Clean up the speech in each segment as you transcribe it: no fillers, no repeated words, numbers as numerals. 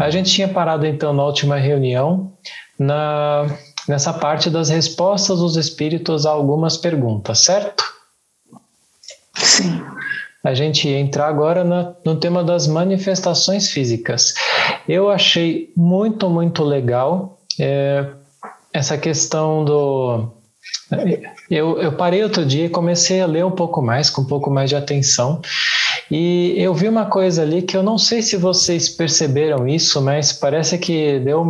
A gente tinha parado então na última reunião nessa parte das respostas dos espíritos a algumas perguntas, certo? Sim. A gente ia entrar agora no tema das manifestações físicas. Eu achei muito, muito legal essa questão do... Eu parei outro dia e comecei a ler um pouco mais, com um pouco mais de atenção, e eu vi uma coisa ali que eu não sei se vocês perceberam isso, mas parece que deu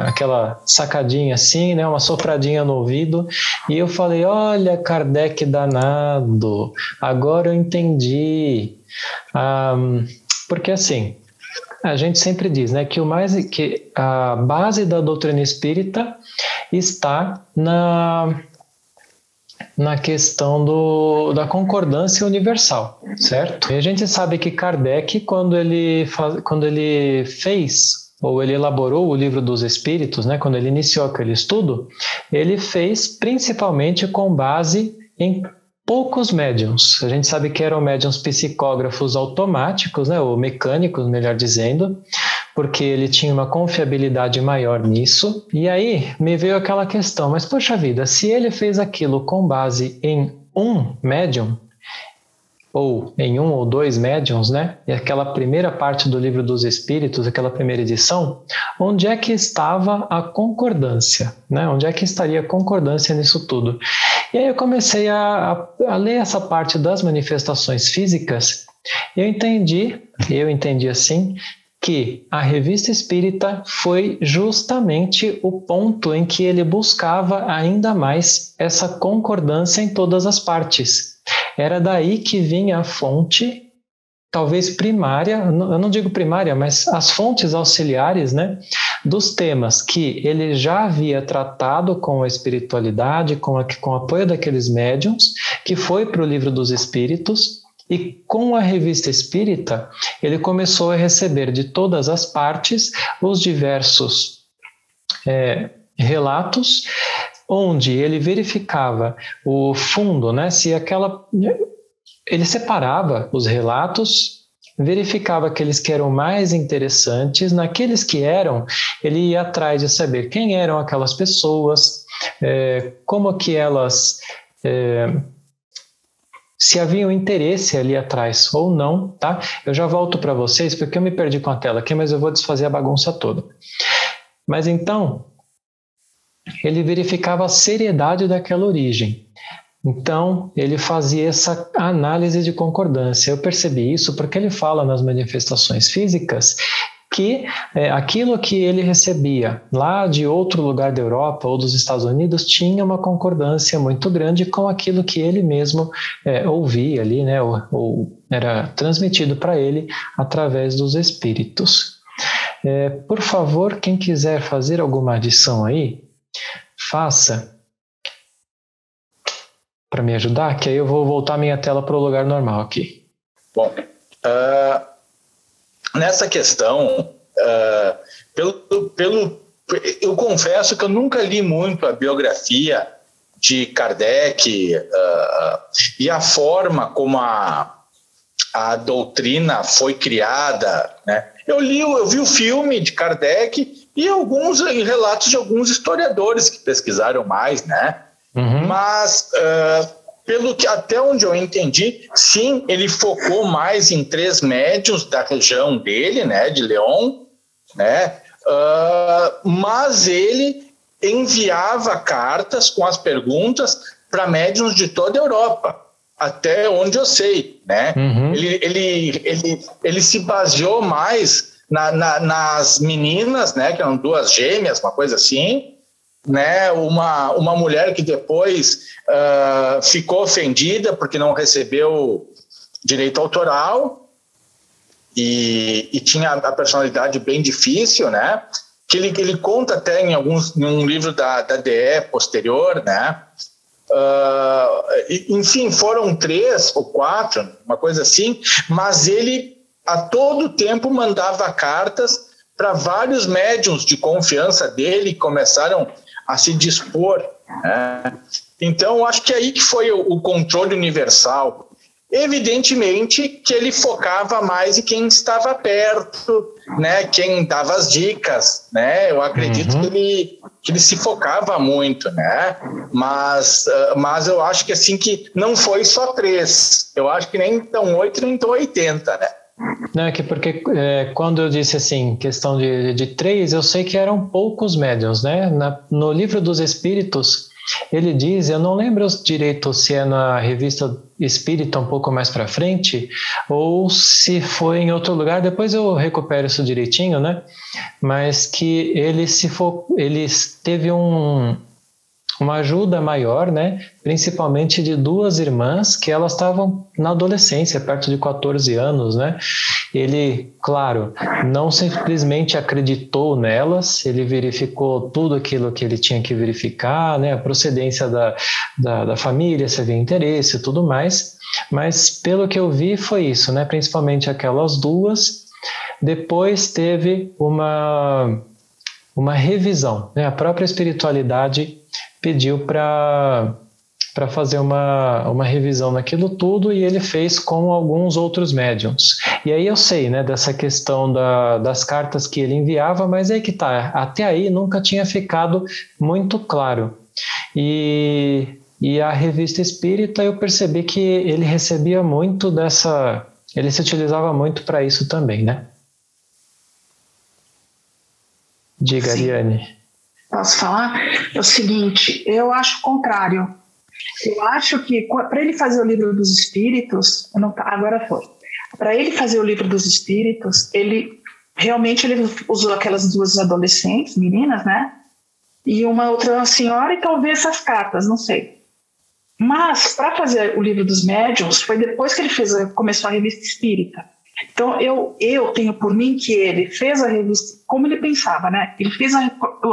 aquela sacadinha assim, né, uma sopradinha no ouvido, e eu falei, olha, Kardec danado, agora eu entendi. Porque assim, a gente sempre diz, né, que a base da doutrina espírita está na questão da concordância universal, certo? E a gente sabe que Kardec, quando ele fez, ou ele elaborou o Livro dos Espíritos, né, quando ele iniciou aquele estudo, ele fez principalmente com base em poucos médiuns. A gente sabe que eram médiuns psicógrafos automáticos, né, ou mecânicos, melhor dizendo, porque ele tinha uma confiabilidade maior nisso. E aí me veio aquela questão, mas poxa vida, se ele fez aquilo com base em um médium, ou em um ou dois médiums, né? E aquela primeira parte do Livro dos Espíritos, aquela primeira edição, onde é que estava a concordância, né? Onde é que estaria a concordância nisso tudo? E aí eu comecei a ler essa parte das manifestações físicas, e eu entendi assim, que a Revista Espírita foi justamente o ponto em que ele buscava ainda mais essa concordância em todas as partes. Era daí que vinha a fonte, talvez primária, eu não digo primária, mas as fontes auxiliares, né, dos temas que ele já havia tratado com a espiritualidade, com o apoio daqueles médiuns, que foi para o Livro dos Espíritos. E com a Revista Espírita, ele começou a receber de todas as partes os diversos relatos, onde ele verificava o fundo, né? Ele separava os relatos, verificava aqueles que eram mais interessantes, naqueles que eram, ele ia atrás de saber quem eram aquelas pessoas, como que elas... se havia um interesse ali atrás ou não, tá? Eu já volto para vocês, porque eu me perdi com a tela aqui, mas eu vou desfazer a bagunça toda. Mas então, ele verificava a seriedade daquela origem. Então, ele fazia essa análise de concordância. Eu percebi isso porque ele fala nas manifestações físicas que aquilo que ele recebia lá de outro lugar da Europa ou dos Estados Unidos tinha uma concordância muito grande com aquilo que ele mesmo ouvia ali, né, ou era transmitido para ele através dos espíritos. Por favor, quem quiser fazer alguma adição aí, faça para me ajudar, que aí eu vou voltar minha tela para o lugar normal aqui. Bom, nessa questão, eu confesso que eu nunca li muito a biografia de Kardec e a forma como a doutrina foi criada, né? Eu vi o filme de Kardec e alguns relatos de alguns historiadores que pesquisaram mais, né? Uhum. Mas pelo que até onde eu entendi, sim, ele focou mais em 3 médiuns da região dele, né, de León, né, mas ele enviava cartas com as perguntas para médiuns de toda a Europa, até onde eu sei, né? Uhum. Ele se baseou mais nas meninas, né, que eram 2 gêmeas, uma coisa assim, né, uma mulher que depois ficou ofendida porque não recebeu direito autoral e tinha a personalidade bem difícil, né, que ele conta até em um livro da DE posterior, né, enfim, foram 3 ou 4, uma coisa assim, mas ele a todo tempo mandava cartas para vários médiuns de confiança dele que começaram a se dispor, né? Então, acho que aí que foi o controle universal. Evidentemente que ele focava mais em quem estava perto, né? Quem dava as dicas, né? Eu acredito que ele se focava muito, né? Mas eu acho que assim, que não foi só 3. Eu acho que nem tão 8, nem tão 80, né? Não, é que porque quando eu disse assim, questão de 3, eu sei que eram poucos médiuns, né? No Livro dos Espíritos, ele diz, eu não lembro direito se é na Revista Espírita um pouco mais para frente, ou se foi em outro lugar, depois eu recupero isso direitinho, né? Mas que ele teve uma ajuda maior, né? Principalmente de 2 irmãs que elas estavam na adolescência, perto de 14 anos, né? Ele, claro, não simplesmente acreditou nelas, ele verificou tudo aquilo que ele tinha que verificar, né? A procedência da família, se havia interesse e tudo mais, mas pelo que eu vi foi isso, né? Principalmente aquelas 2. Depois teve uma revisão, né? A própria espiritualidade pediu para fazer uma revisão naquilo tudo, e ele fez com alguns outros médiums. E aí eu sei, né, dessa questão das cartas que ele enviava, mas aí que tá, até aí nunca tinha ficado muito claro. E a Revista Espírita, eu percebi que ele recebia muito ele se utilizava muito para isso também, né? Diga, Ariane. Posso falar? É o seguinte, eu acho o contrário. Eu acho que para ele fazer o Livro dos Espíritos, agora foi. Para ele fazer o Livro dos Espíritos, ele usou aquelas 2 adolescentes, meninas, né? E uma outra senhora, e talvez essas cartas, não sei. Mas para fazer o Livro dos Médiuns, foi depois que ele começou a Revista Espírita. Então, eu tenho por mim que ele fez a revista como ele pensava, né? Ele fez a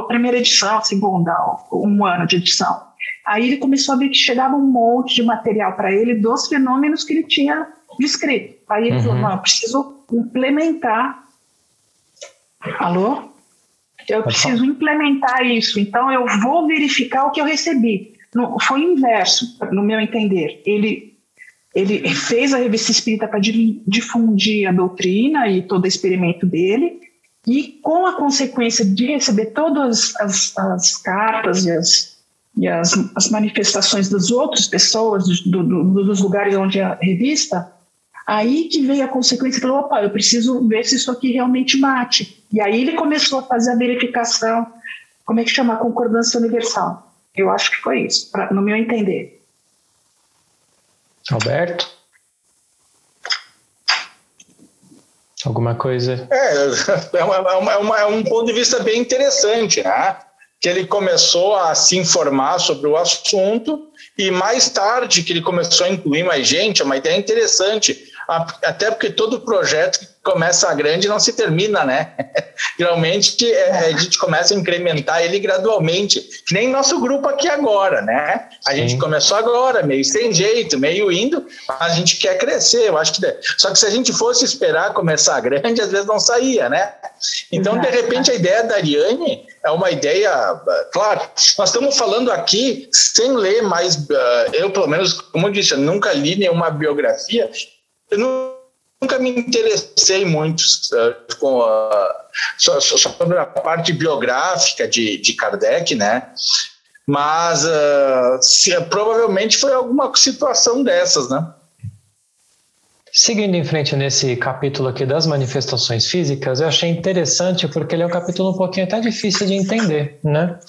primeira edição, a segunda, 1 ano de edição. Aí ele começou a ver que chegava um monte de material para ele dos fenômenos que ele tinha descrito. Aí ele falou, não, eu preciso implementar. Alô? Eu preciso implementar isso. Então, eu vou verificar o que eu recebi. Foi o inverso, no meu entender. Ele fez a Revista Espírita para difundir a doutrina e todo o experimento dele, e com a consequência de receber todas as cartas e as manifestações das outras pessoas, dos lugares onde a revista, aí que veio a consequência, falou, opa, eu preciso ver se isso aqui realmente bate. E aí ele começou a fazer a verificação, como é que chama? A concordância universal. Eu acho que foi isso, no meu entender. Alberto? Alguma coisa? É um ponto de vista bem interessante, né? Que ele começou a se informar sobre o assunto, e mais tarde que ele começou a incluir mais gente. É uma ideia interessante, até porque todo projeto que começa grande não se termina, né? Geralmente a gente começa a incrementar ele gradualmente, que nem nosso grupo aqui agora, né? A gente começou agora, meio sem jeito, meio indo, mas a gente quer crescer, eu acho que... Só que se a gente fosse esperar começar grande, às vezes não saía, né? Então, de repente, a ideia da Ariane é uma ideia... Claro, nós estamos falando aqui sem ler mais... Eu, pelo menos, como eu disse, eu nunca li nenhuma biografia. Eu nunca me interessei muito sobre a parte biográfica de Kardec, né? Mas provavelmente foi alguma situação dessas, né? Seguindo em frente nesse capítulo aqui das manifestações físicas, eu achei interessante porque ele é um capítulo um pouquinho até difícil de entender, né?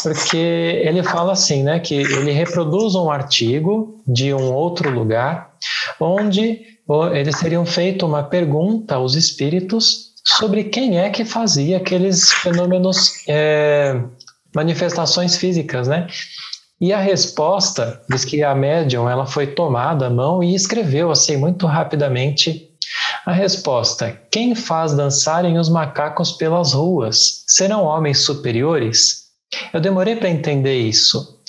Porque ele fala assim, né, que ele reproduz um artigo de um outro lugar onde eles teriam feito uma pergunta aos espíritos sobre quem é que fazia aqueles fenômenos, manifestações físicas, né? E a resposta diz que a médium ela foi tomada à mão e escreveu assim muito rapidamente a resposta: quem faz dançarem os macacos pelas ruas? Serão homens superiores? Eu demorei para entender isso.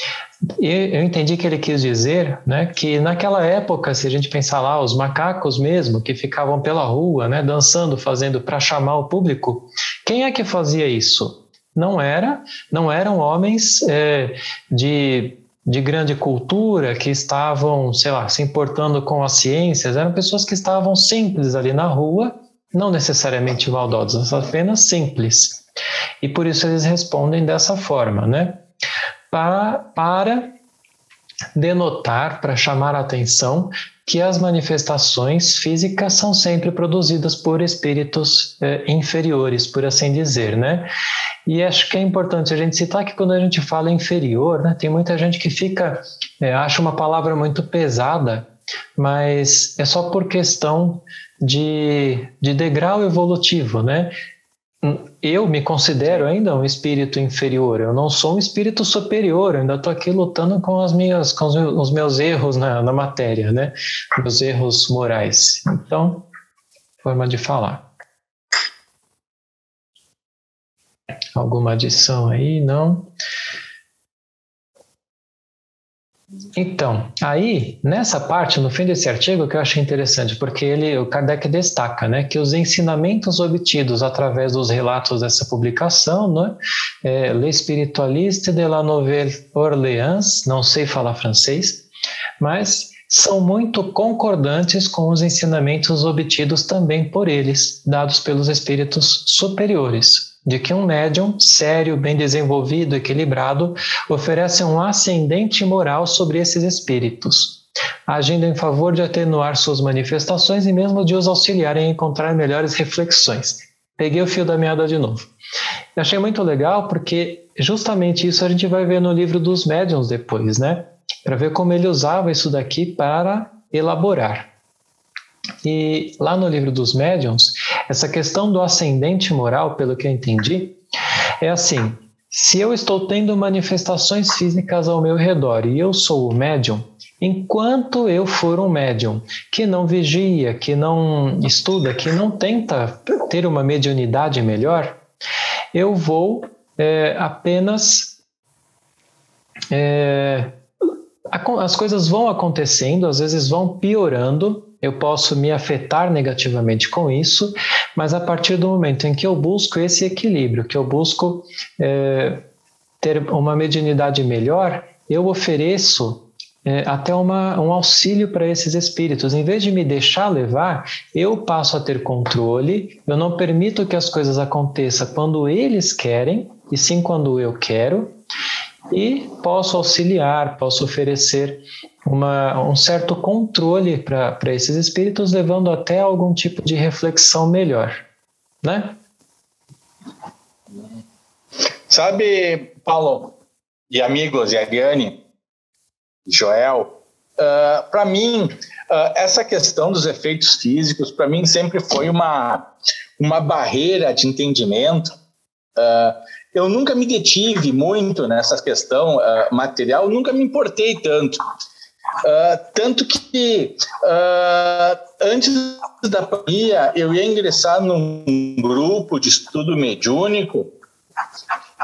Eu entendi que ele quis dizer, né, que naquela época, se a gente pensar lá, os macacos mesmo, que ficavam pela rua, né, dançando, fazendo para chamar o público, quem é que fazia isso? Não eram homens de de grande cultura, que estavam, sei lá, se importando com as ciências, eram pessoas que estavam simples ali na rua, não necessariamente maldosas, apenas simples. E por isso eles respondem dessa forma, né? Para denotar, para chamar a atenção que as manifestações físicas são sempre produzidas por espíritos inferiores, por assim dizer, né? E acho que é importante a gente citar que quando a gente fala inferior, né, tem muita gente que acha uma palavra muito pesada, mas é só por questão de degrau evolutivo, né? Eu me considero ainda um espírito inferior, eu não sou um espírito superior, eu ainda estou aqui lutando com os meus erros na matéria, né? Meus erros morais. Então, forma de falar. Alguma adição aí? Não? Então, aí, nessa parte, no fim desse artigo, que eu achei interessante, porque o Kardec destaca, né, que os ensinamentos obtidos através dos relatos dessa publicação, né, Le Spiritualiste de la Nouvelle Orléans, não sei falar francês, mas são muito concordantes com os ensinamentos obtidos também por eles, dados pelos espíritos superiores, de que um médium sério, bem desenvolvido, equilibrado, oferece um ascendente moral sobre esses espíritos, agindo em favor de atenuar suas manifestações e mesmo de os auxiliar em encontrar melhores reflexões. Peguei o fio da meada de novo. Eu achei muito legal porque justamente isso a gente vai ver no livro dos médiuns depois, né? Para ver como ele usava isso daqui para elaborar. E lá no livro dos médiuns, essa questão do ascendente moral, pelo que eu entendi, é assim: se eu estou tendo manifestações físicas ao meu redor e eu sou o médium, enquanto eu for um médium que não vigia, que não estuda, que não tenta ter uma mediunidade melhor, eu vou apenas... as coisas vão acontecendo, às vezes vão piorando, eu posso me afetar negativamente com isso, mas a partir do momento em que eu busco esse equilíbrio, que eu busco ter uma mediunidade melhor, eu ofereço até um auxílio para esses espíritos. Em vez de me deixar levar, eu passo a ter controle, eu não permito que as coisas aconteçam quando eles querem, e sim quando eu quero, e posso auxiliar, posso oferecer um certo controle para esses espíritos, levando até algum tipo de reflexão melhor, né? Sabe, Paulo, e amigos, e Ariane, Joel, para mim, essa questão dos efeitos físicos, para mim sempre foi uma barreira de entendimento. Eu nunca me detive muito nessa questão material, nunca me importei tanto. Tanto que antes da pandemia eu ia ingressar num grupo de estudo mediúnico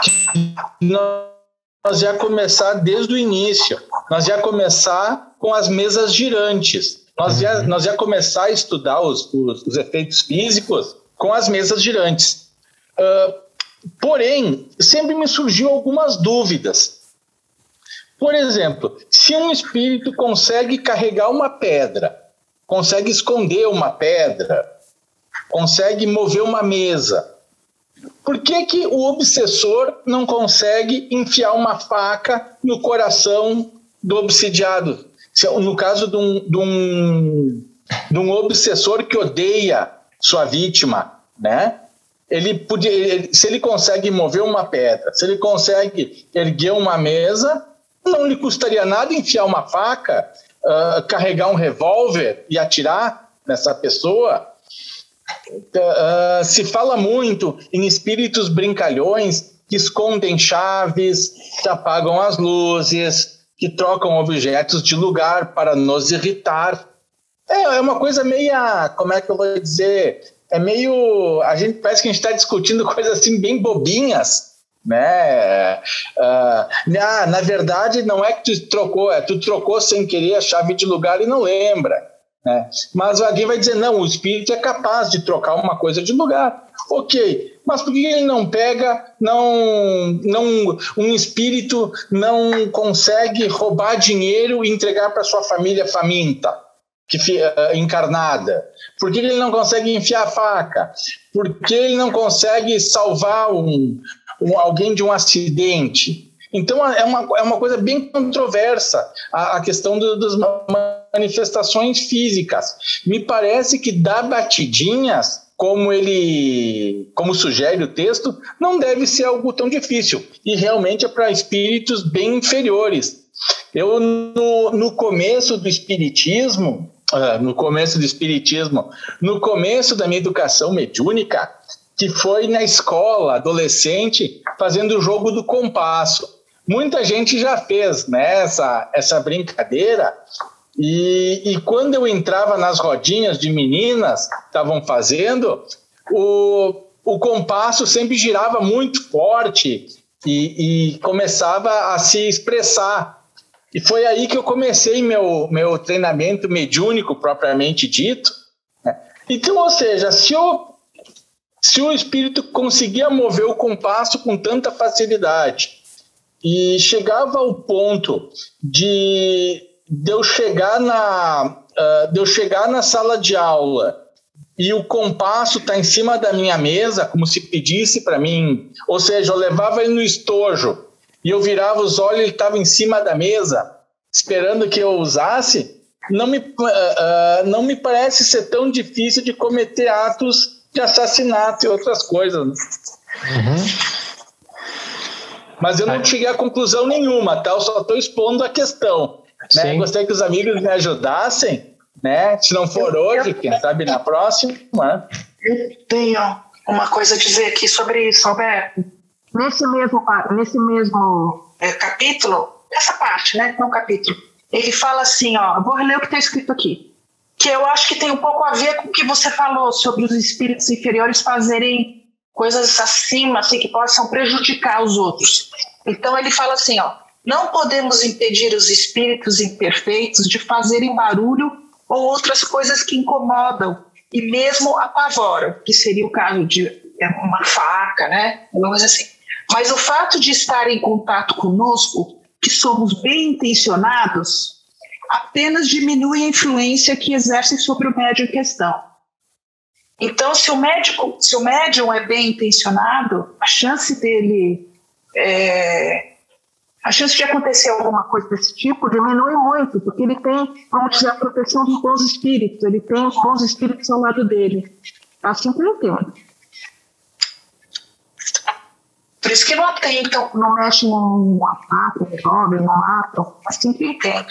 que nós ia começar desde o início. Nós ia começar com as mesas girantes. Nós ia começar a estudar os efeitos físicos com as mesas girantes. Porém, sempre me surgiu algumas dúvidas. Por exemplo, se um espírito consegue carregar uma pedra, consegue esconder uma pedra, consegue mover uma mesa, por que o obsessor não consegue enfiar uma faca no coração do obsidiado? No caso de um obsessor que odeia sua vítima, né? Se ele consegue mover uma pedra, se ele consegue erguer uma mesa, não lhe custaria nada enfiar uma faca, carregar um revólver e atirar nessa pessoa. Se fala muito em espíritos brincalhões que escondem chaves, que apagam as luzes, que trocam objetos de lugar para nos irritar. É uma coisa meia, como é que eu vou dizer... parece que a gente está discutindo coisas assim bem bobinhas, né? Na verdade, não é que tu trocou sem querer a chave de lugar e não lembra, né? Mas alguém vai dizer, não, o espírito é capaz de trocar uma coisa de lugar. Ok, mas por que ele não pega, um espírito não consegue roubar dinheiro e entregar para sua família faminta, encarnada? Por que ele não consegue enfiar a faca? Por que ele não consegue salvar alguém de um acidente? Então, é uma coisa bem controversa a questão das manifestações físicas. Me parece que dar batidinhas, como sugere o texto, não deve ser algo tão difícil. E realmente é para espíritos bem inferiores. Eu, no começo do espiritismo, no começo da minha educação mediúnica, que foi na escola, adolescente, fazendo o jogo do compasso. Muita gente já fez, né, essa brincadeira, e quando eu entrava nas rodinhas de meninas que estavam fazendo, o compasso sempre girava muito forte e começava a se expressar. E foi aí que eu comecei meu treinamento mediúnico propriamente dito, né? Então, ou seja, se o espírito conseguia mover o compasso com tanta facilidade e chegava ao ponto de eu chegar na sala de aula e o compasso está em cima da minha mesa, como se pedisse para mim, ou seja, eu levava ele no estojo e eu virava os olhos e ele estava em cima da mesa, esperando que eu usasse, não me parece ser tão difícil de cometer atos de assassinato e outras coisas. Uhum. Mas eu não cheguei a conclusão nenhuma, tá? Eu só estou expondo a questão. Né? Gostaria que os amigos me ajudassem, né? Se não for hoje, quem sabe na próxima. Né? Eu tenho uma coisa a dizer aqui sobre isso, Alberto. Nesse mesmo capítulo, essa parte, né? Não capítulo. Ele fala assim, ó, eu vou reler o que está escrito aqui, que eu acho que tem um pouco a ver com o que você falou sobre os espíritos inferiores fazerem coisas acima, assim, que possam prejudicar os outros. Então ele fala assim, ó, não podemos impedir os espíritos imperfeitos de fazerem barulho ou outras coisas que incomodam e mesmo apavoram, que seria o caso de uma faca, né? Vamos assim. Mas o fato de estar em contato conosco, que somos bem intencionados, apenas diminui a influência que exercem sobre o médium em questão. Então, se o médium é bem intencionado, a chance de acontecer alguma coisa desse tipo diminui muito, porque ele tem, vamos dizer, a proteção dos bons espíritos, ele tem os bons espíritos ao lado dele. Assim que eu entendo. Por isso que não atentam, não mexem no ataque, no jovem, não matam. Assim que eu entendo.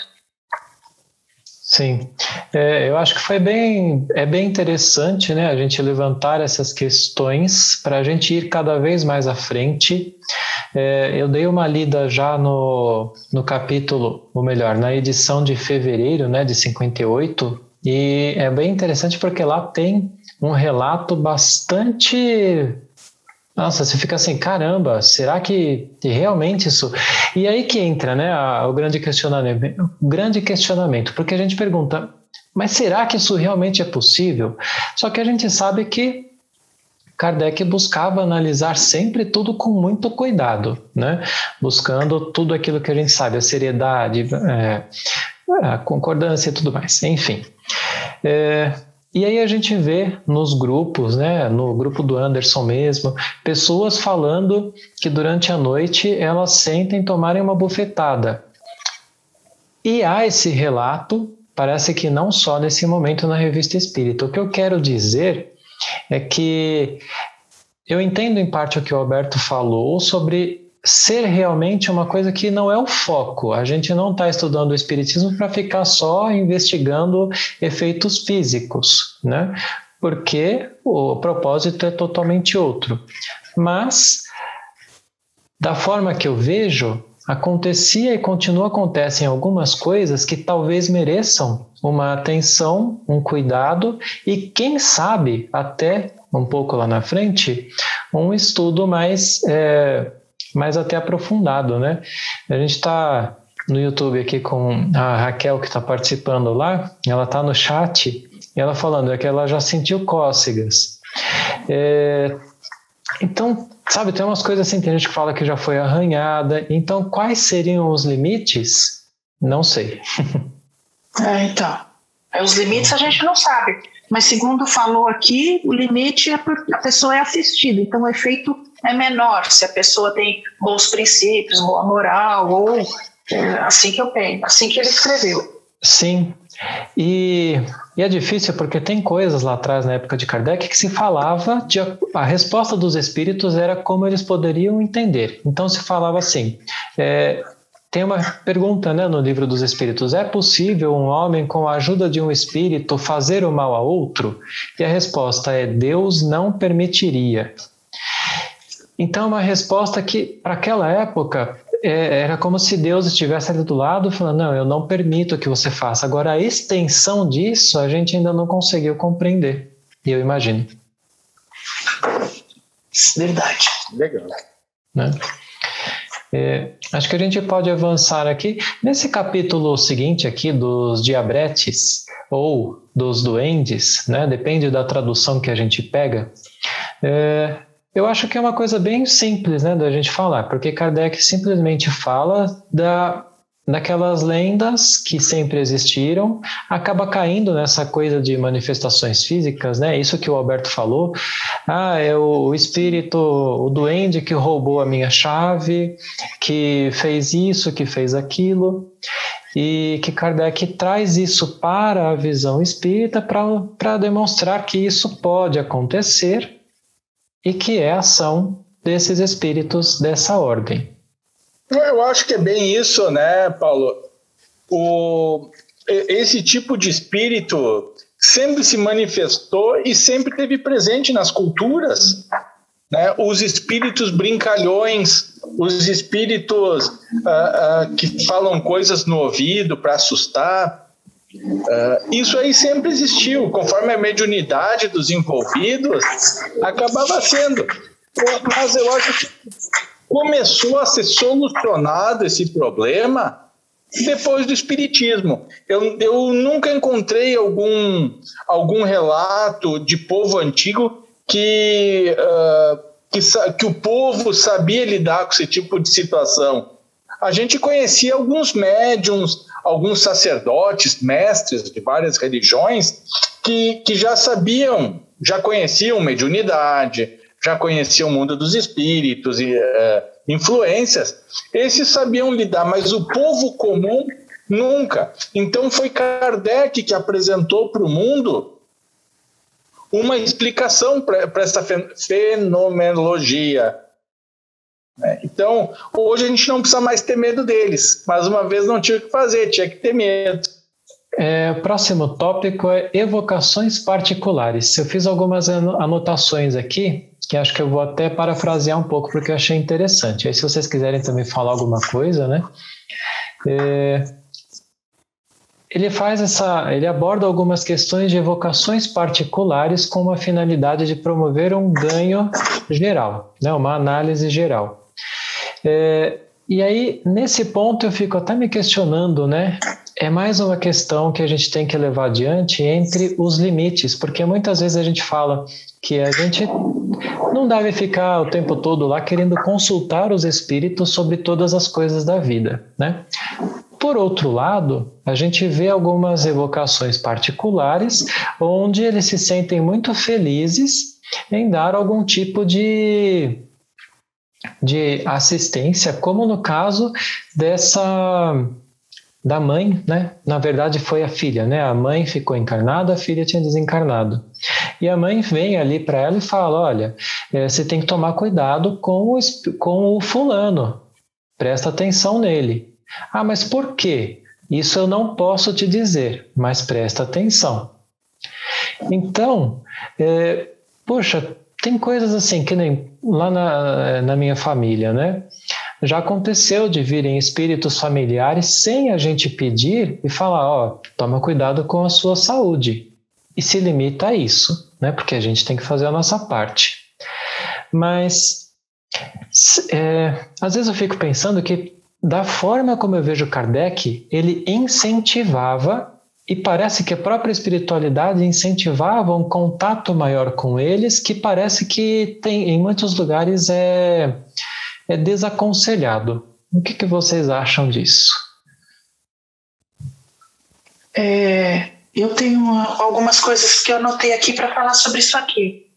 Sim, eu acho que é bem interessante, né, a gente levantar essas questões para a gente ir cada vez mais à frente. Eu dei uma lida já no capítulo, ou melhor, na edição de fevereiro, né, de 58, e é bem interessante porque lá tem um relato bastante... Nossa, você fica assim, caramba, será que realmente isso... E aí que entra, né, o grande questionamento, porque a gente pergunta, mas será que isso realmente é possível? Só que a gente sabe que Kardec buscava analisar sempre tudo com muito cuidado, né? Buscando tudo aquilo que a gente sabe, a seriedade, a concordância e tudo mais, enfim. E aí a gente vê nos grupos, né, no grupo do Anderson mesmo, pessoas falando que durante a noite elas sentem tomarem uma bufetada. E há esse relato, parece que não só nesse momento na Revista Espírita. O que eu quero dizer é que eu entendo em parte o que o Alberto falou sobre ser realmente uma coisa que não é o foco. A gente não está estudando o espiritismo para ficar só investigando efeitos físicos, né? Porque o propósito é totalmente outro. Mas, da forma que eu vejo, acontecia e acontecem algumas coisas que talvez mereçam uma atenção, um cuidado e, quem sabe, até um pouco lá na frente, um estudo mais até aprofundado, né? A gente está no YouTube aqui com a Raquel, que está participando lá, ela está no chat, e ela falando que ela já sentiu cócegas. Então, sabe, tem umas coisas assim, tem gente que fala que já foi arranhada. Então, quais seriam os limites? Não sei. Então, os limites a gente não sabe. Mas segundo falou aqui, o limite é porque a pessoa é assistida. Então, o efeito é menor se a pessoa tem bons princípios, boa moral, ou assim que eu penso, assim que ele escreveu. Sim. E é difícil porque tem coisas lá atrás, na época de Kardec, que se falava, a resposta dos espíritos era como eles poderiam entender. Então se falava assim, tem uma pergunta, né, no Livro dos Espíritos, é possível um homem com a ajuda de um espírito fazer o mal a outro? E a resposta é, Deus não permitiria. Então uma resposta que para aquela época era como se Deus estivesse ali do lado falando, não, eu não permito que você faça. Agora, a extensão disso a gente ainda não conseguiu compreender, eu imagino. Verdade. Legal. Né? Acho que a gente pode avançar aqui. Nesse capítulo seguinte aqui dos diabretes, ou dos duendes, né? Depende da tradução que a gente pega, eu acho que é uma coisa bem simples, né, da gente falar, porque Kardec simplesmente fala daquelas lendas que sempre existiram, acaba caindo nessa coisa de manifestações físicas, né, isso que o Alberto falou, é o espírito, o duende que roubou a minha chave, que fez isso, que fez aquilo, e que Kardec traz isso para a visão espírita para demonstrar que isso pode acontecer, e que é a ação desses espíritos dessa ordem. Eu acho que é bem isso, né, Paulo? Esse tipo de espírito sempre se manifestou e sempre esteve presente nas culturas, né? Os espíritos brincalhões, os espíritos que falam coisas no ouvido para assustar, isso aí sempre existiu, conforme a mediunidade dos envolvidos acabava sendo. Mas eu acho que começou a ser solucionado esse problema depois do espiritismo. Eu nunca encontrei algum relato de povo antigo que o povo sabia lidar com esse tipo de situação. A gente conhecia alguns médiuns, alguns sacerdotes, mestres de várias religiões que já conheciam mediunidade, já conheciam o mundo dos espíritos e influências. Esses sabiam lidar, mas o povo comum nunca. Então foi Kardec que apresentou para o mundo uma explicação para essa fenomenologia. Então, hoje a gente não precisa mais ter medo deles, mas uma vez não tinha o que fazer, tinha que ter medo. O próximo tópico é evocações particulares. Eu fiz algumas anotações aqui, que acho que eu vou até parafrasear um pouco, porque eu achei interessante. Aí se vocês quiserem também falar alguma coisa, né? Ele aborda algumas questões de evocações particulares com a finalidade de promover um ganho geral, né? Uma análise geral. E aí, nesse ponto, eu fico até me questionando, né? É mais uma questão que a gente tem que levar adiante entre os limites, porque muitas vezes a gente fala que a gente não deve ficar o tempo todo lá querendo consultar os espíritos sobre todas as coisas da vida, né? Por outro lado, a gente vê algumas evocações particulares onde eles se sentem muito felizes em dar algum tipo de assistência, como no caso da mãe, né? Na verdade foi a filha, né? A mãe ficou encarnada, a filha tinha desencarnado. E a mãe vem ali para ela e fala, olha, você tem que tomar cuidado com o fulano, presta atenção nele. Ah, mas por quê? Isso eu não posso te dizer, mas presta atenção. Então, poxa, tem coisas assim, que nem lá na minha família, né? Já aconteceu de virem espíritos familiares sem a gente pedir e falar, toma cuidado com a sua saúde. E se limita a isso, né? Porque a gente tem que fazer a nossa parte. Mas, às vezes eu fico pensando que, da forma como eu vejo Kardec, ele incentivava e parece que a própria espiritualidade incentivava um contato maior com eles, que parece que tem, em muitos lugares é desaconselhado. O que vocês acham disso? Eu tenho algumas coisas que eu anotei aqui para falar sobre isso aqui.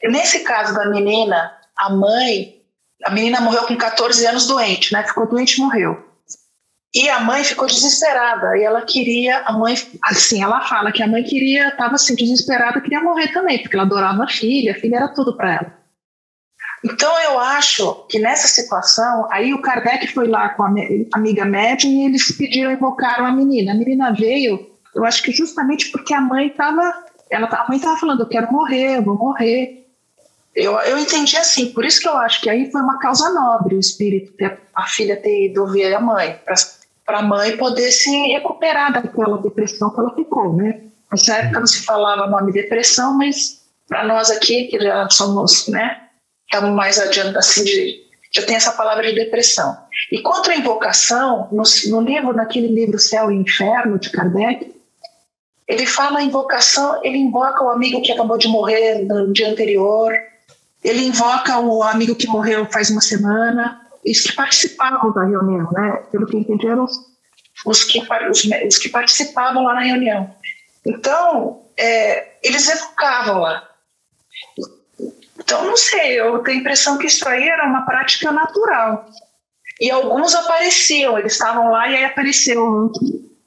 Nesse caso da menina, a menina morreu com 14 anos doente, né? Ficou doente e morreu. E a mãe ficou desesperada, e ela queria, assim, ela fala que a mãe estava assim, desesperada, queria morrer também, porque ela adorava a filha era tudo para ela. Então eu acho que nessa situação, aí o Kardec foi lá com a amiga médium e eles invocaram a menina veio, eu acho que justamente porque a mãe estava falando, eu quero morrer, eu vou morrer. Eu entendi assim, por isso que eu acho que aí foi uma causa nobre o espírito, a filha ter ido ver a mãe, para a mãe poder se recuperar daquela depressão que ela ficou, né? Nessa época não se falava o nome depressão, mas para nós aqui, que já somos, né, estamos mais adiante assim, já tem essa palavra de depressão. E contra a invocação, naquele livro Céu e Inferno, de Kardec, ele fala a invocação, ele invoca o amigo que acabou de morrer no dia anterior, ele invoca o amigo que morreu faz uma semana, os que participavam da reunião, né? Pelo que entendi, eram os que participavam lá na reunião. Então, eles evocavam lá. Então, não sei, eu tenho a impressão que isso aí era uma prática natural. E alguns apareciam, eles estavam lá e aí apareceu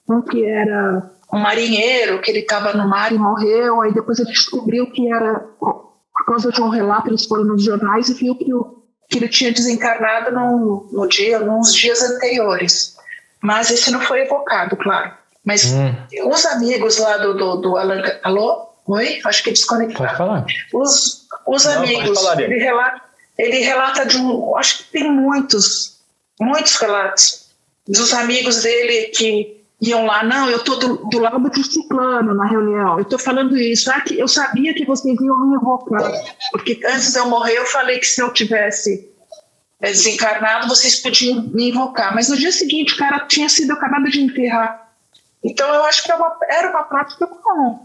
um que era um marinheiro, que ele estava no mar e morreu, aí depois ele descobriu que era, por causa de um relato, eles foram nos jornais e viu que ele tinha desencarnado nos dias anteriores. Mas esse não foi evocado, claro. Mas os amigos lá do Allan... Alô? Oi? Acho que desconectaram. Pode falar. Os amigos, ele relata de acho que tem muitos relatos dos amigos dele que iam lá, não, eu estou do lado de ciclano na reunião, eu estou falando isso, que eu sabia que vocês iam me invocar, porque antes de eu morrer eu falei que se eu tivesse desencarnado, vocês podiam me invocar, mas no dia seguinte o cara tinha sido acabado de enterrar. Então eu acho que era uma prática comum.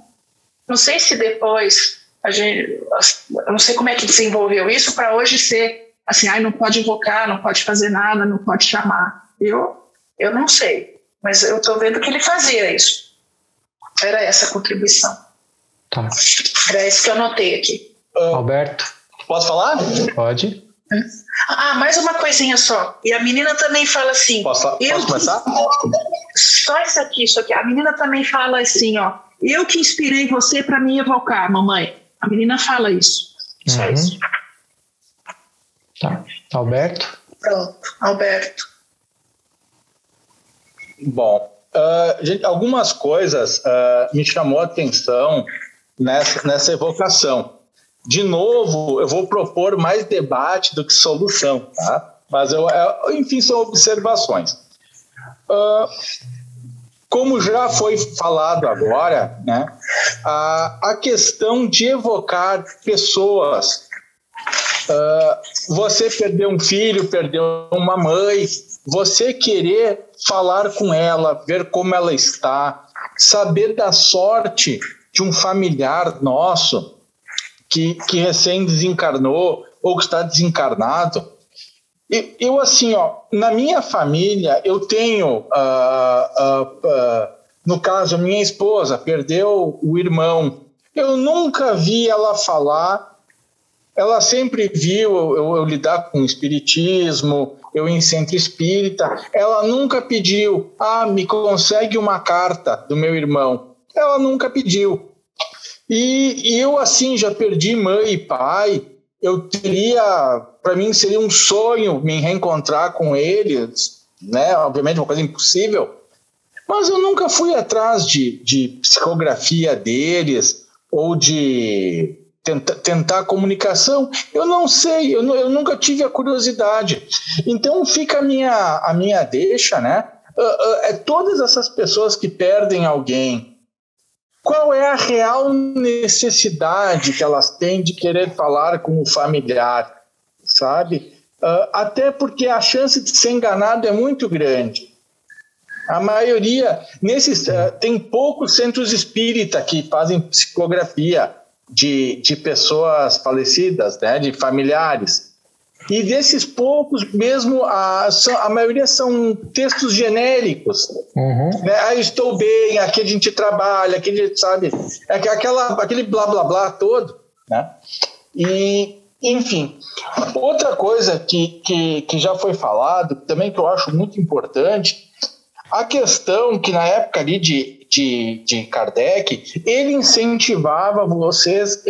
Não sei se depois eu não sei como é que desenvolveu isso para hoje ser assim, não pode invocar, não pode fazer nada, não pode chamar. Eu não sei. Mas eu estou vendo que ele fazia isso. Era essa a contribuição. Tá. Era isso que eu anotei aqui. Alberto. Posso falar? Pode. Mais uma coisinha só. E a menina também fala assim... Posso começar? Só isso aqui. A menina também fala assim, eu que inspirei você para me evocar, mamãe. A menina fala isso. Só isso. Tá. Alberto? Pronto. Alberto. Bom, gente, algumas coisas me chamou a atenção nessa evocação. De novo, eu vou propor mais debate do que solução, tá? Mas, enfim, são observações. Como já foi falado agora, né, a questão de evocar pessoas. Você perdeu um filho, perdeu uma mãe, você querer falar com ela, ver como ela está, saber da sorte de um familiar nosso que recém desencarnou ou que está desencarnado. Eu assim, na minha família, eu tenho, no caso, a minha esposa perdeu o irmão. Eu nunca vi ela falar, ela sempre viu eu lidar com espiritismo, eu em centro espírita, ela nunca pediu, me consegue uma carta do meu irmão. Ela nunca pediu. E eu, assim, já perdi mãe e pai, para mim seria um sonho me reencontrar com eles, né? Obviamente uma coisa impossível, mas eu nunca fui atrás de psicografia deles ou de tentar comunicação. Eu não sei, eu nunca tive a curiosidade. Então fica a minha deixa, né? Todas essas pessoas que perdem alguém, qual é a real necessidade que elas têm de querer falar com o familiar, sabe? Até porque a chance de ser enganado é muito grande. A maioria, tem poucos centros espírita que fazem psicografia de pessoas falecidas, né, de familiares. E desses poucos mesmo, a maioria são textos genéricos. Né? Estou bem, aqui a gente trabalha, aqui a gente sabe, aquele blá blá blá todo. Né? E, enfim, outra coisa que já foi falado, também que eu acho muito importante, a questão que na época ali de Kardec, ele incentivava vocês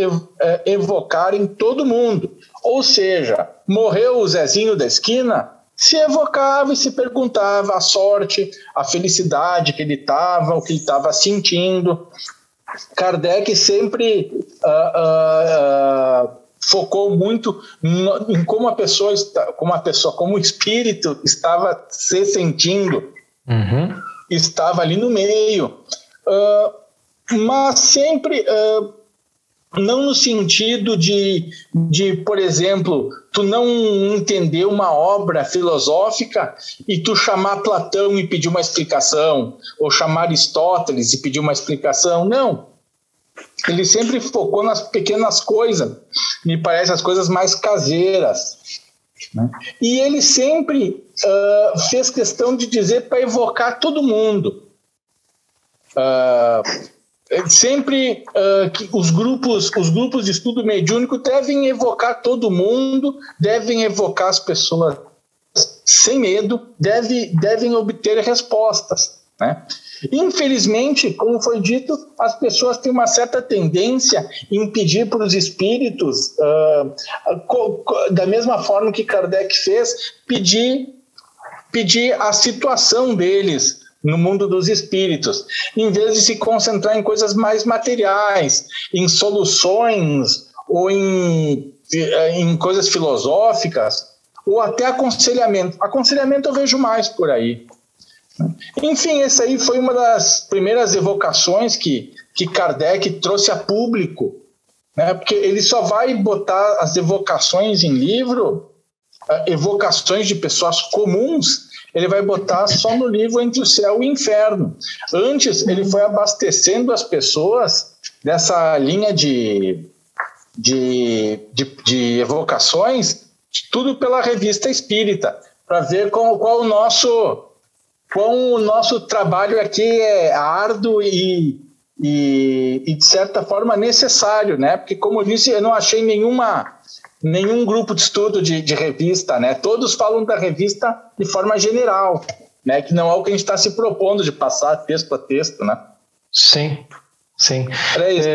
evocarem todo mundo. Ou seja, morreu o Zezinho da esquina, se evocava e se perguntava a sorte, a felicidade que ele estava, o que ele estava sentindo. Kardec sempre focou muito em como o espírito estava se sentindo. Estava ali no meio, mas sempre não no sentido de, por exemplo, tu não entender uma obra filosófica e tu chamar Platão e pedir uma explicação, ou chamar Aristóteles e pedir uma explicação. Não. Ele sempre focou nas pequenas coisas, me parece as coisas mais caseiras. Né? E ele sempre fez questão de dizer para evocar todo mundo. Sempre que os grupos de estudo mediúnico devem evocar todo mundo, devem evocar as pessoas sem medo, devem obter respostas. Né? Infelizmente, como foi dito, as pessoas têm uma certa tendência em pedir para os espíritos, da mesma forma que Kardec fez, pedir a situação deles no mundo dos espíritos, em vez de se concentrar em coisas mais materiais, em soluções ou em coisas filosóficas, ou até aconselhamento. Aconselhamento eu vejo mais por aí. Enfim, essa aí foi uma das primeiras evocações que Kardec trouxe a público, né? Porque ele só vai botar as evocações em livro, evocações de pessoas comuns, ele vai botar só no livro Entre o Céu e o Inferno. Antes, ele foi abastecendo as pessoas dessa linha de evocações, tudo pela Revista Espírita, para ver qual o nosso trabalho aqui é árduo e de certa forma necessário, né? Porque, como eu disse, eu não achei nenhum grupo de estudo de revista, né? Todos falam da revista de forma general, né? Que não é o que a gente está se propondo de passar texto a texto, né? Sim. É isso.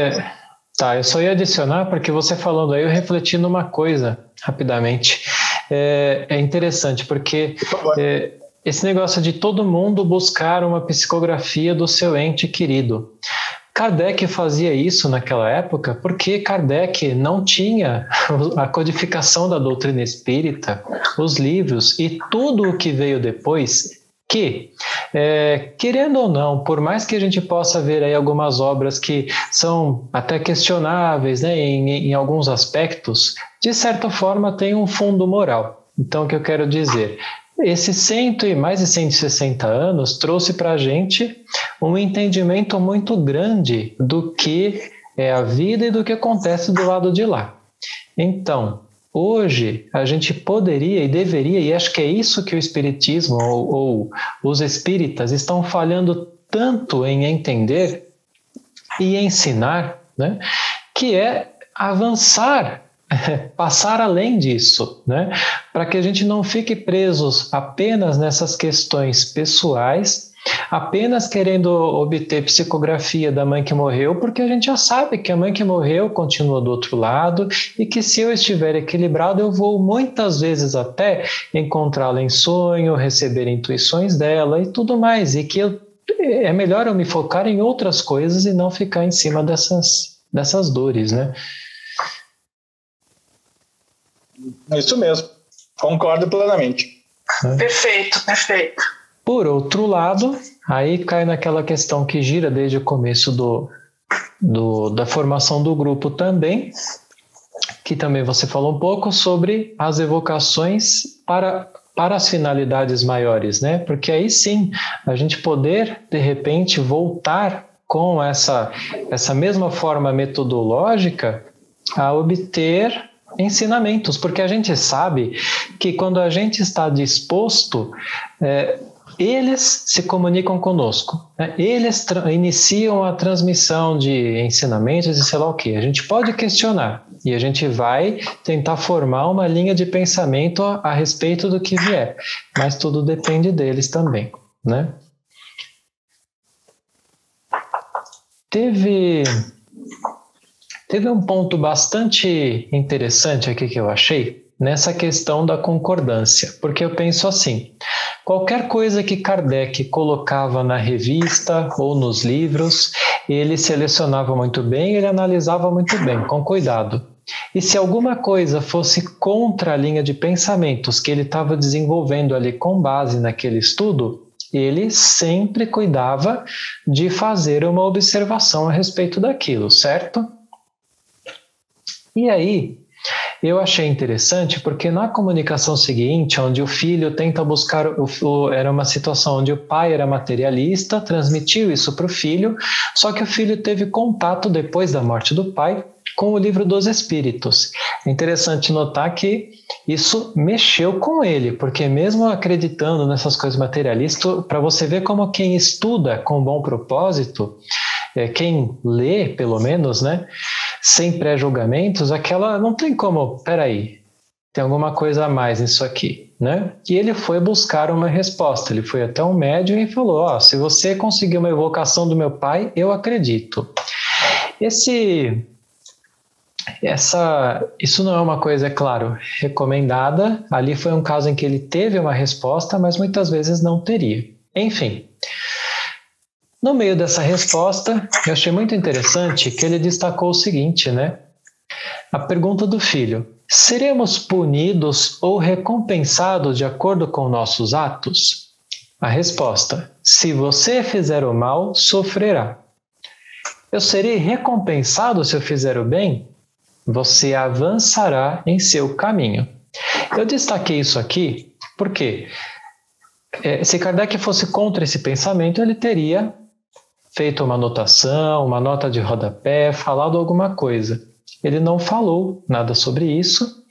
Tá, eu só ia adicionar, porque você falando aí, eu refleti numa coisa, rapidamente. É interessante, porque esse negócio de todo mundo buscar uma psicografia do seu ente querido. Kardec fazia isso naquela época porque Kardec não tinha a codificação da doutrina espírita, os livros e tudo o que veio depois, que, querendo ou não, por mais que a gente possa ver aí algumas obras que são até questionáveis, né, em alguns aspectos, de certa forma tem um fundo moral. Então, o que eu quero dizer? Esses mais de 160 anos trouxe para a gente um entendimento muito grande do que é a vida e do que acontece do lado de lá. Então, hoje a gente poderia e deveria, e acho que é isso que o Espiritismo ou os espíritas estão falhando tanto em entender e ensinar, né, que é avançar, passar além disso, né? Para que a gente não fique presos apenas nessas questões pessoais, apenas querendo obter psicografia da mãe que morreu, porque a gente já sabe que a mãe que morreu continua do outro lado e que se eu estiver equilibrado eu vou muitas vezes até encontrá-la em sonho, receber intuições dela e tudo mais, e que é melhor eu me focar em outras coisas e não ficar em cima dessas dores, né? É isso mesmo, concordo plenamente. Perfeito. Por outro lado, aí cai naquela questão que gira desde o começo da formação do grupo também, que também você falou um pouco sobre as evocações para para as finalidades maiores, né? Porque aí sim, a gente poder, de repente, voltar com essa mesma forma metodológica a obter ensinamentos, porque a gente sabe que quando a gente está disposto, eles se comunicam conosco, né? Eles iniciam a transmissão de ensinamentos e sei lá o que. A gente pode questionar e a gente vai tentar formar uma linha de pensamento a respeito do que vier, mas tudo depende deles também, né? Teve um ponto bastante interessante aqui que eu achei nessa questão da concordância, porque eu penso assim, qualquer coisa que Kardec colocava na revista ou nos livros, ele selecionava muito bem, ele analisava muito bem, com cuidado. E se alguma coisa fosse contra a linha de pensamentos que ele estava desenvolvendo ali com base naquele estudo, ele sempre cuidava de fazer uma observação a respeito daquilo, certo? E aí, eu achei interessante porque na comunicação seguinte, onde o filho tenta buscar, era uma situação onde o pai era materialista, transmitiu isso para o filho, só que o filho teve contato depois da morte do pai com o Livro dos Espíritos. É interessante notar que isso mexeu com ele, porque mesmo acreditando nessas coisas materialistas, para você ver como quem estuda com bom propósito, quem lê pelo menos, né, sem pré-julgamentos, aquela não tem como, peraí, tem alguma coisa a mais nisso aqui, né? E ele foi buscar uma resposta, ele foi até um médium e falou, se você conseguir uma evocação do meu pai, eu acredito. Isso não é uma coisa, é claro, recomendada. Ali foi um caso em que ele teve uma resposta, mas muitas vezes não teria. Enfim, no meio dessa resposta, eu achei muito interessante que ele destacou o seguinte, né? A pergunta do filho: seremos punidos ou recompensados de acordo com nossos atos? A resposta: se você fizer o mal, sofrerá. Eu serei recompensado se eu fizer o bem? Você avançará em seu caminho. Eu destaquei isso aqui porque se Kardec fosse contra esse pensamento, ele teria feito uma anotação, uma nota de rodapé, falado alguma coisa. Ele não falou nada sobre isso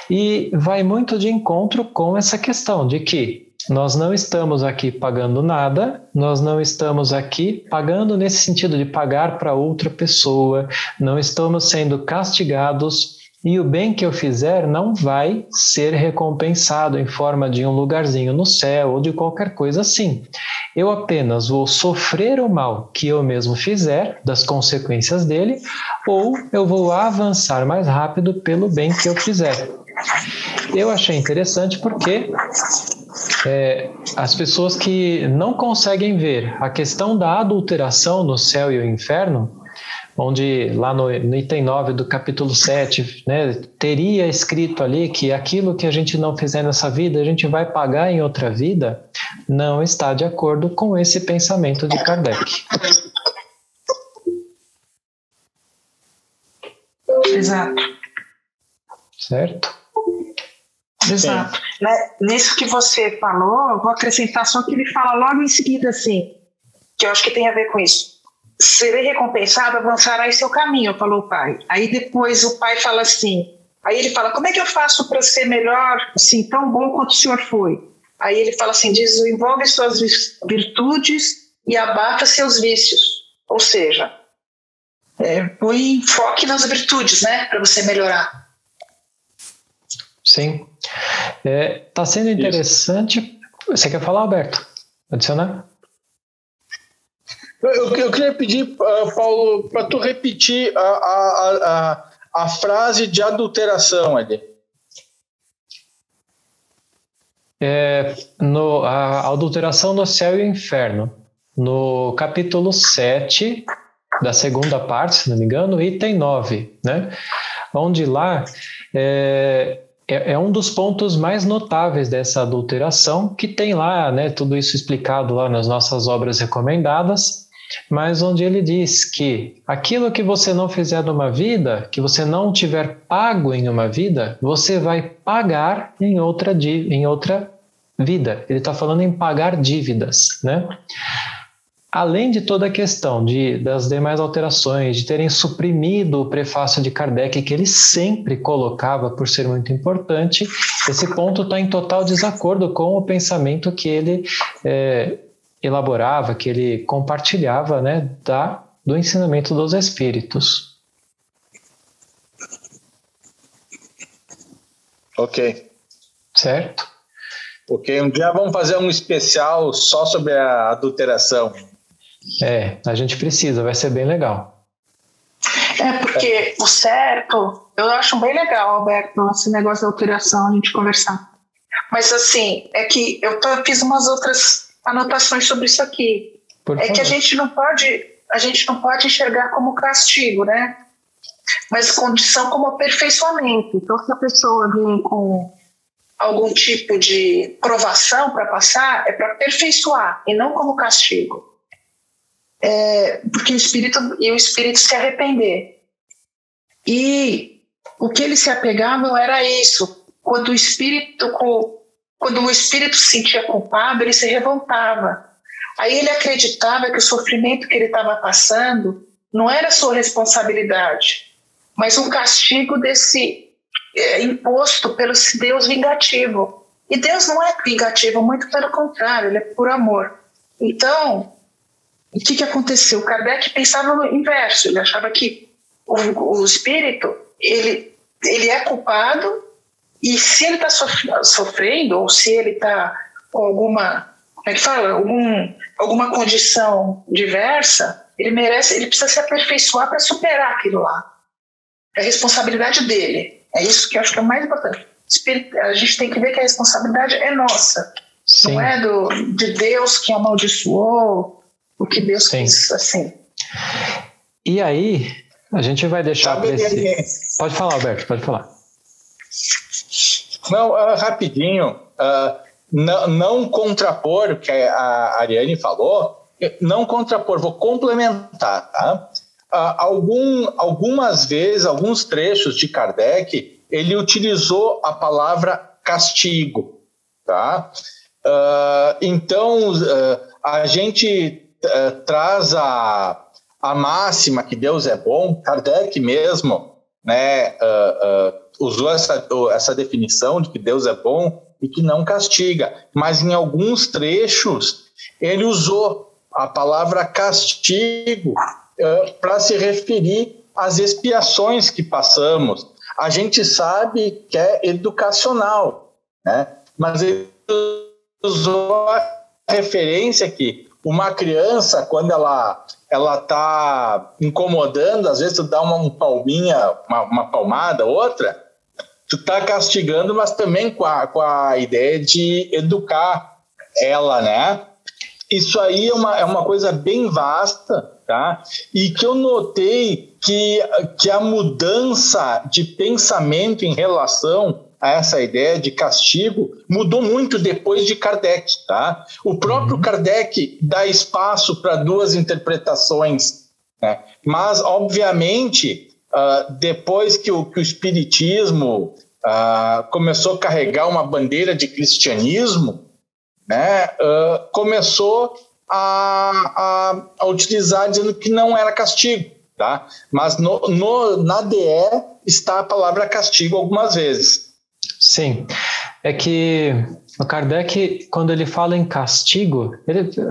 e vai muito de encontro com essa questão de que nós não estamos aqui pagando nada, nós não estamos aqui pagando nesse sentido de pagar para outra pessoa, não estamos sendo castigados e o bem que eu fizer não vai ser recompensado em forma de um lugarzinho no céu ou de qualquer coisa assim. Eu apenas vou sofrer o mal que eu mesmo fizer, das consequências dele, ou eu vou avançar mais rápido pelo bem que eu fizer. Eu achei interessante porque as pessoas que não conseguem ver a questão da adulteração no céu e o inferno, onde lá no item 9 do capítulo 7, né, teria escrito ali que aquilo que a gente não fizer nessa vida, a gente vai pagar em outra vida, não está de acordo com esse pensamento de Kardec. Exato. Certo? Exato. Nisso que você falou, eu vou acrescentar só que ele fala logo em seguida assim, que eu acho que tem a ver com isso. Serei recompensado, avançará em seu caminho, falou o pai. Aí depois o pai fala assim, aí ele fala, como é que eu faço para ser melhor, assim, tão bom quanto o senhor foi? Aí ele fala assim, desenvolve suas virtudes e abafa seus vícios. Ou seja, põe foque nas virtudes, né, para você melhorar. Sim. Está sendo interessante. Isso. Você quer falar, Alberto? Adicionar? Eu queria pedir, Paulo, para tu repetir a frase de adulteração ali. A adulteração no céu e inferno. No capítulo 7, da segunda parte, se não me engano, item 9, né? Onde lá é um dos pontos mais notáveis dessa adulteração, que tem lá, né, tudo isso explicado lá nas nossas obras recomendadas, mas onde ele diz que aquilo que você não fizer numa vida, que você não tiver pago em uma vida, você vai pagar em outra vida, ele está falando em pagar dívidas, né? Além de toda a questão das demais alterações, de terem suprimido o prefácio de Kardec, que ele sempre colocava por ser muito importante, esse ponto está em total desacordo com o pensamento que ele elaborava, que ele compartilhava, né, do ensinamento dos espíritos. Ok. Certo? Ok, um dia vamos fazer um especial só sobre a adulteração. A gente precisa, vai ser bem legal. Porque o certo, eu acho bem legal, Alberto, esse negócio da alteração, a gente conversar. Mas assim, é que eu fiz umas outras anotações sobre isso aqui. Que a gente não pode enxergar como castigo, né? Mas condição como aperfeiçoamento. Então, se a pessoa vem com algum tipo de provação para passar, é para aperfeiçoar e não como castigo. Porque o espírito se arrepender. E o que ele se apegava era isso. Quando o espírito se sentia culpado, ele se revoltava. Aí ele acreditava que o sofrimento que ele estava passando não era sua responsabilidade, mas um castigo desse imposto pelo Deus vingativo. E Deus não é vingativo, muito pelo contrário, ele é por amor. Então, o que aconteceu? O Kardec pensava no inverso, ele achava que o espírito, ele é culpado, e se ele está sofrendo, ou se ele está com alguma condição diversa, ele precisa se aperfeiçoar para superar aquilo lá. É a responsabilidade dele. É isso que eu acho que é o mais importante. A gente tem que ver que a responsabilidade é nossa. Sim. Não é de Deus que amaldiçoou, o que Deus quis, assim. E aí, a gente vai deixar para esse... Pode falar, Alberto, pode falar. Não, rapidinho, não contrapor o que a Ariane falou, não contrapor, vou complementar, tá? Algumas vezes, alguns trechos de Kardec, ele utilizou a palavra castigo, tá? Então, a gente traz a máxima que Deus é bom. Kardec mesmo, né, usou essa definição de que Deus é bom e que não castiga, mas em alguns trechos ele usou a palavra castigo para se referir às expiações que passamos. A gente sabe que é educacional, né? Mas ele usou a referência que uma criança, quando ela está incomodando, às vezes tu dá uma palminha, uma palmada, outra, tu está castigando, mas também com a ideia de educar ela, né? Isso aí é uma coisa bem vasta, tá? E que eu notei que a mudança de pensamento em relação a essa ideia de castigo mudou muito depois de Kardec, tá? O próprio Kardec dá espaço para duas interpretações, né? Mas, obviamente, depois que o espiritismo começou a carregar uma bandeira de cristianismo, né, começou a utilizar dizendo que não era castigo, tá? Mas na DE está a palavra castigo algumas vezes. Sim, é que o Kardec, quando ele fala em castigo,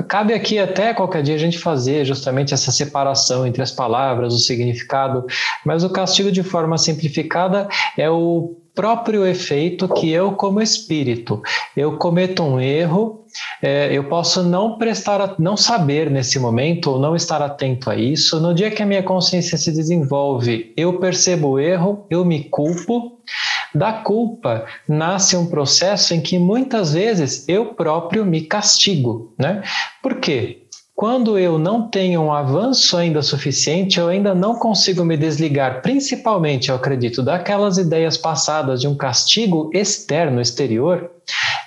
cabe aqui até qualquer dia a gente fazer justamente essa separação entre as palavras, o significado, mas o castigo de forma simplificada é o próprio efeito que eu, como espírito, eu cometo um erro, eu posso não saber nesse momento ou não estar atento a isso. No dia que a minha consciência se desenvolve, eu percebo o erro, eu me culpo. Da culpa nasce um processo em que muitas vezes eu próprio me castigo, né? Por quê? Quando eu não tenho um avanço ainda suficiente, eu ainda não consigo me desligar, principalmente, eu acredito, daquelas ideias passadas de um castigo externo, exterior,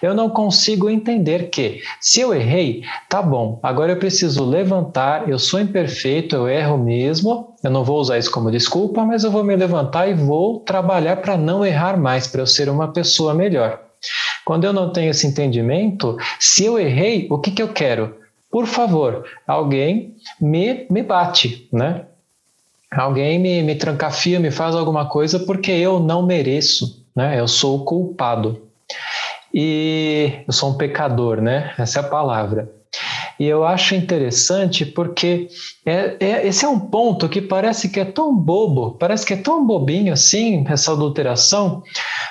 eu não consigo entender que, se eu errei, tá bom, agora eu preciso levantar, eu sou imperfeito, eu erro mesmo, eu não vou usar isso como desculpa, mas eu vou me levantar e vou trabalhar para não errar mais, para eu ser uma pessoa melhor. Quando eu não tenho esse entendimento, se eu errei, o que eu quero? Por favor, alguém me bate, né? Alguém me trancafia, me faz alguma coisa porque eu não mereço, né? Eu sou o culpado. E eu sou um pecador, né? Essa é a palavra. E eu acho interessante porque esse é um ponto que parece que é tão bobo, parece que é tão bobinho assim, essa adulteração,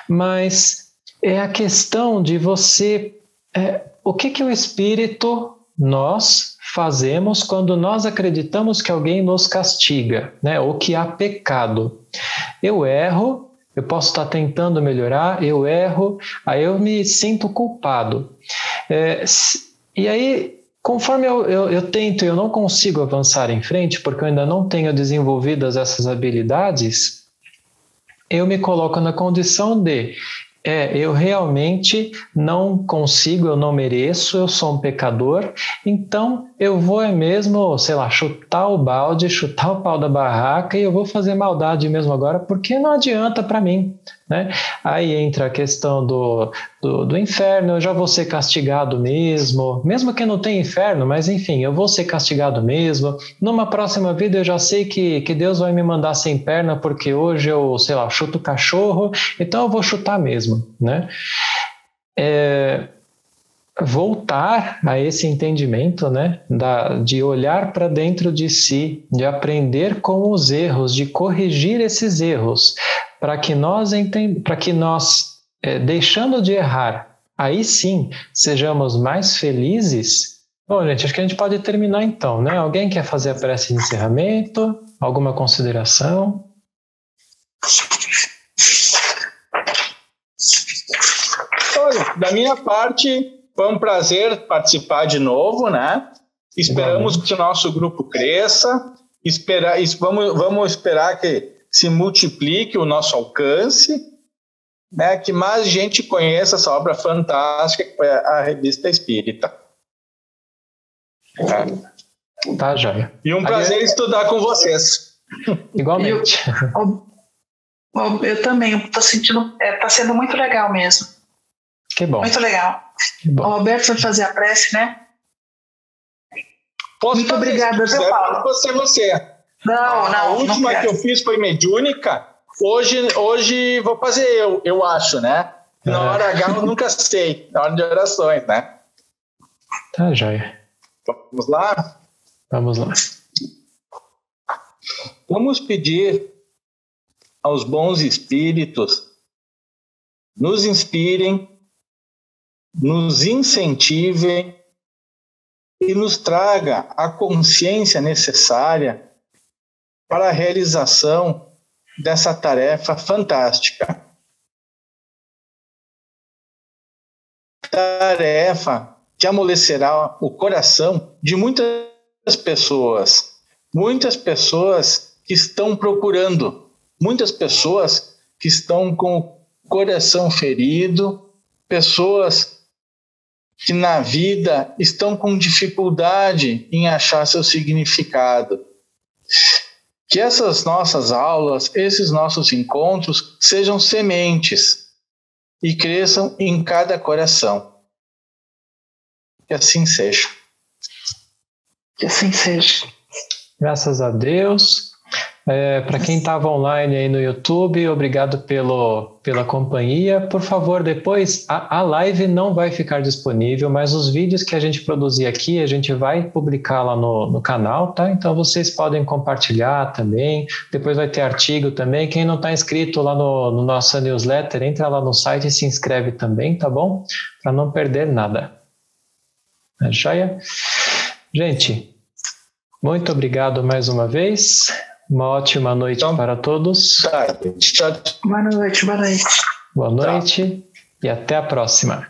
mas é a questão de você... o que o Espírito, nós fazemos quando nós acreditamos que alguém nos castiga, né? Ou que há pecado. Eu erro, eu posso estar tentando melhorar, eu erro, aí eu me sinto culpado. E aí, conforme eu tento, eu não consigo avançar em frente, porque eu ainda não tenho desenvolvidas essas habilidades, eu me coloco na condição de... eu realmente não consigo, eu não mereço, eu sou um pecador, então eu vou mesmo, sei lá, chutar o balde, chutar o pau da barraca e eu vou fazer maldade mesmo agora, porque não adianta para mim, né? Aí entra a questão do inferno, eu já vou ser castigado mesmo que não tenha inferno, mas enfim, eu vou ser castigado mesmo. Numa próxima vida eu já sei que Deus vai me mandar sem perna, porque hoje eu, sei lá, chuto cachorro, então eu vou chutar mesmo, né? Voltar a esse entendimento, né, de olhar para dentro de si, de aprender com os erros, de corrigir esses erros, para que nós, deixando de errar, aí sim, sejamos mais felizes. Bom, gente, acho que a gente pode terminar então, né? Alguém quer fazer a prece de encerramento? Alguma consideração? Olha, da minha parte, foi um prazer participar de novo, né? Esperamos que o nosso grupo cresça, vamos esperar que se multiplique o nosso alcance, né? Que mais gente conheça essa obra fantástica que é a Revista Espírita. Tá, joia. E um prazer estudar com vocês. Igualmente. Eu também estou sentindo, está sendo muito legal mesmo. Que bom. Muito legal. Que bom. O Roberto foi fazer a prece, né? Muito obrigada, viu, Paulo? Você. Não, a última que eu fiz foi mediúnica. Hoje vou fazer eu acho, né? Na hora H eu nunca sei. Na hora de orações, né? Tá, joia. Vamos lá? Vamos lá. Vamos pedir aos bons espíritos nos inspirem, nos incentivem e nos traga a consciência necessária para a realização dessa tarefa fantástica. Tarefa que amolecerá o coração de muitas pessoas que estão procurando, muitas pessoas que estão com o coração ferido, pessoas que na vida estão com dificuldade em achar seu significado. Que essas nossas aulas, esses nossos encontros sejam sementes e cresçam em cada coração. Que assim seja. Que assim seja. Graças a Deus. Para quem estava online aí no YouTube, obrigado pela companhia. Por favor, depois a live não vai ficar disponível, mas os vídeos que a gente produzir aqui, a gente vai publicar lá no canal, tá? Então vocês podem compartilhar também. Depois vai ter artigo também. Quem não está inscrito lá no nossa newsletter, entra lá no site e se inscreve também, tá bom? Para não perder nada. Joia? Gente, muito obrigado mais uma vez. Uma ótima noite para todos. Boa noite. Boa noite e até a próxima.